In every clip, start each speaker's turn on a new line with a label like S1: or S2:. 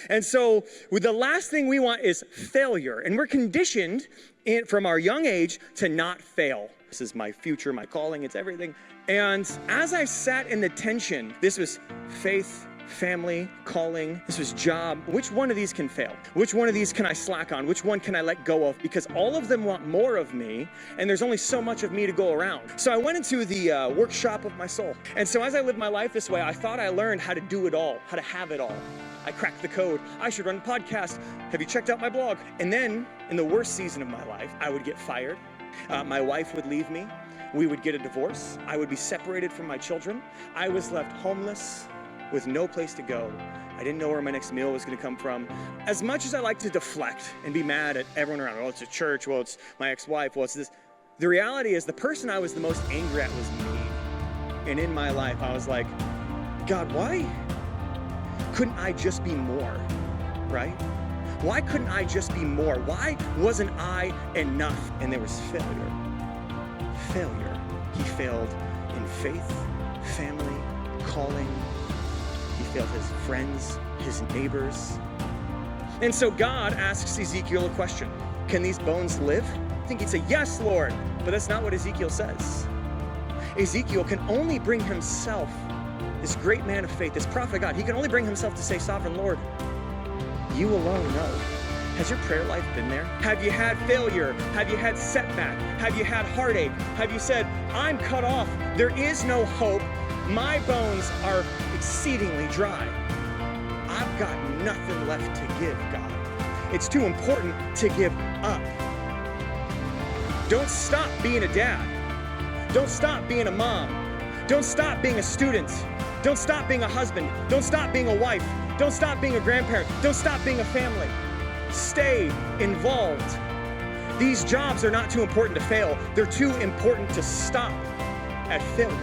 S1: And so the last thing we want is failure. And we're conditioned from our young age to not fail. This is my future, my calling, it's everything. And as I sat in the tension, this was faith, family, calling, this was job. Which one of these can fail? Which one of these can I slack on? Which one can I let go of? Because all of them want more of me, and there's only so much of me to go around. So I went into the workshop of my soul. And so as I lived my life this way, I thought I learned how to do it all, how to have it all. I cracked the code. I should run a podcast. Have you checked out my blog? And then, in the worst season of my life, I would get fired. My wife would leave me. We would get a divorce. I would be separated from my children. I was left homeless with no place to go. I didn't know where my next meal was going to come from. As much as I like to deflect and be mad at everyone around, well, it's a church, well, it's my ex-wife, well, it's this. The reality is the person I was the most angry at was me. And in my life, I was like, God, why couldn't I just be more, right? Why couldn't I just be more? Why wasn't I enough? And there was failure. Failure. He failed in faith, family, calling. He failed his friends, his neighbors. And so God asks Ezekiel a question. Can these bones live? I think he'd say, yes, Lord. But that's not what Ezekiel says. Ezekiel can only bring himself, this great man of faith, this prophet of God, he can only bring himself to say, Sovereign Lord, you alone know. Has your prayer life been there? Have you had failure? Have you had setback? Have you had heartache? Have you said, I'm cut off. There is no hope. My bones are exceedingly dry. I've got nothing left to give, God. It's too important to give up. Don't stop being a dad. Don't stop being a mom. Don't stop being a student. Don't stop being a husband. Don't stop being a wife. Don't stop being a grandparent. Don't stop being a family. Stay involved. These jobs are not too important to fail. They're too important to stop at failure.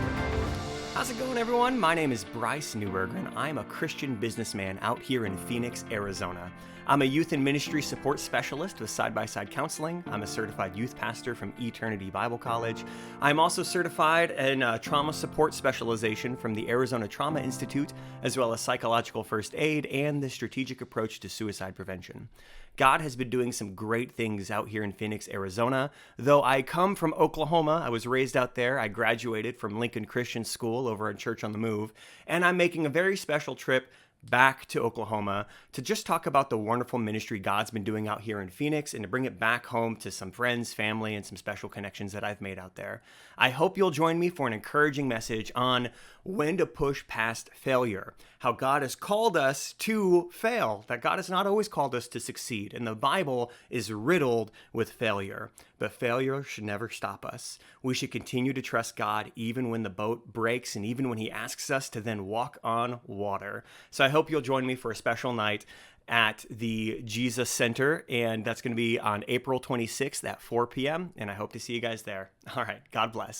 S2: How's it going, everyone? My name is Bryce Newberger, and I'm a Christian businessman out here in Phoenix, Arizona. I'm a youth and ministry support specialist with side-by-side counseling. I'm a certified youth pastor from Eternity Bible College. I'm also certified in trauma support specialization from the Arizona Trauma Institute, as well as psychological first aid and the strategic approach to suicide prevention. God has been doing some great things out here in Phoenix, Arizona. Though I come from Oklahoma, I was raised out there. I graduated from Lincoln Christian School over at Church on the Move, and I'm making a very special trip back to Oklahoma to just talk about the wonderful ministry God's been doing out here in Phoenix and to bring it back home to some friends, family, and some special connections that I've made out there. I hope you'll join me for an encouraging message on when to push past failure, how God has called us to fail, that God has not always called us to succeed, and the Bible is riddled with failure. But failure should never stop us. We should continue to trust God even when the boat breaks and even when he asks us to then walk on water. So I hope you'll join me for a special night at the Jesus Center, and that's going to be on April 26th at 4 p.m., and I hope to see you guys there. All right, God bless.